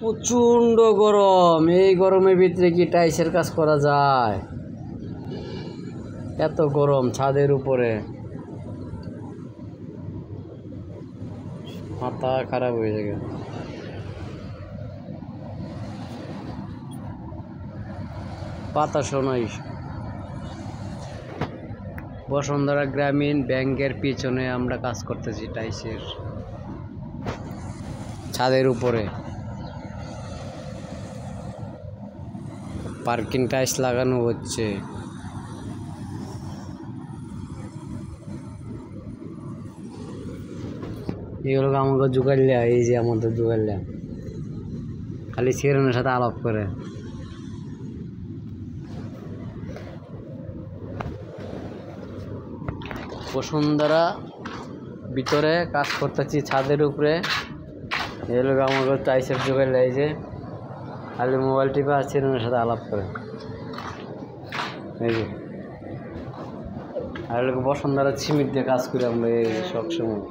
প্রচণ্ড গরম। এই গরমের ভিতরে কি টাইসের কাজ করা যায়? এত গরম, ছাদের উপরে মাথা খারাপ হয়ে যাবে। বাতাসও নাই। বসুন্ধরা গ্রামীণ ব্যাংকের পিছনে আমরা কাজ করতেছি টাইসের, ছাদের উপরে পার্কিং টাইলস লাগানো হচ্ছে। এগুলো আমাকে জোগাড়লে, এই যে আমাদের জোগাড়লে খালি সিরানের সাথে আলাপ করে। বসুন্ধরা ভিতরে কাজ করতেছি ছাদের উপরে। এগুলো আমাকে টাইসের জোগাড়লে, এই যে খালি মোবাইল টিপে আর সিরানের সাথে আলাপ করে। এই যে আর বসুন্ধরা সিমেন্ট দিয়ে কাজ করি আমরা সব সময়।